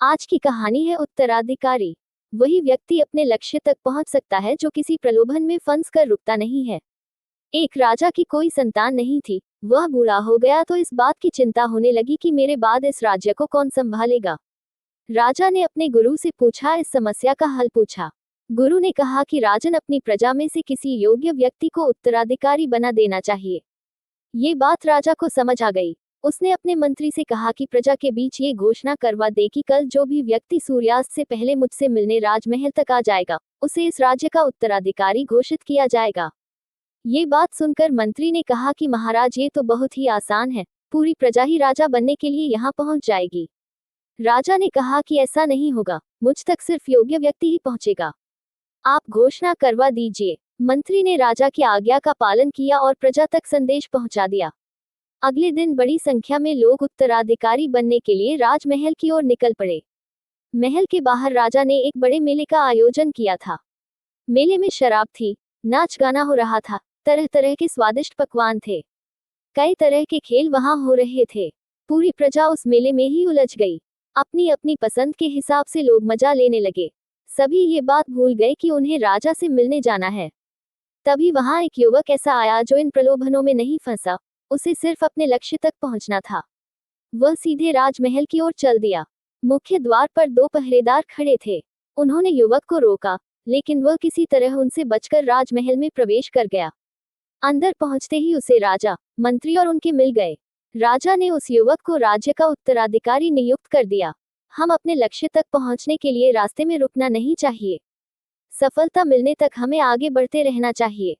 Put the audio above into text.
आज की कहानी है उत्तराधिकारी। वही व्यक्ति अपने लक्ष्य तक पहुंच सकता है जो किसी प्रलोभन में फंस कर रुकता नहीं है। एक राजा की कोई संतान नहीं थी। वह बूढ़ा हो गया तो इस बात की चिंता होने लगी कि मेरे बाद इस राज्य को कौन संभालेगा। राजा ने अपने गुरु से पूछा, इस समस्या का हल पूछा। गुरु ने कहा कि राजन, अपनी प्रजा में से किसी योग्य व्यक्ति को उत्तराधिकारी बना देना चाहिए। ये बात राजा को समझ आ गई। उसने अपने मंत्री से कहा कि प्रजा के बीच ये घोषणा करवा दे कि कल जो भी व्यक्ति सूर्यास्त से पहले मुझसे मिलने राजमहल तक आ जाएगा, उसे इस राज्य का उत्तराधिकारी घोषित किया जाएगा। ये बात सुनकर मंत्री ने कहा कि महाराज, ये तो बहुत ही आसान है, पूरी प्रजा ही राजा बनने के लिए यहाँ पहुँच जाएगी। राजा ने कहा कि ऐसा नहीं होगा, मुझ तक सिर्फ योग्य व्यक्ति ही पहुँचेगा। आप घोषणा करवा दीजिए। मंत्री ने राजा की आज्ञा का पालन किया और प्रजा तक संदेश पहुंचा दिया। अगले दिन बड़ी संख्या में लोग उत्तराधिकारी बनने के लिए राजमहल की ओर निकल पड़े। महल के बाहर राजा ने एक बड़े मेले का आयोजन किया था। मेले में शराब थी, नाच गाना हो रहा था, तरह तरह के स्वादिष्ट पकवान थे, कई तरह के खेल वहां हो रहे थे। पूरी प्रजा उस मेले में ही उलझ गई। अपनी अपनी पसंद के हिसाब से लोग मजा लेने लगे। सभी ये बात भूल गए कि उन्हें राजा से मिलने जाना है। तभी वहां एक युवक ऐसा आया जो इन प्रलोभनों में नहीं फंसा। उसे सिर्फ अपने लक्ष्य तक पहुंचना था। वह सीधे राजमहल की ओर चल दिया। मुख्य द्वार पर दो पहरेदार खड़े थे। उन्होंने युवक को रोका, लेकिन वह किसी तरह उनसे बचकर राजमहल में प्रवेश कर गया। अंदर पहुंचते ही उसे राजा, मंत्री और उनके मिल गए। राजा ने उस युवक को राज्य का उत्तराधिकारी नियुक्त कर दिया। हम अपने लक्ष्य तक पहुंचने के लिए रास्ते में रुकना नहीं चाहिए। सफलता मिलने तक हमें आगे बढ़ते रहना चाहिए।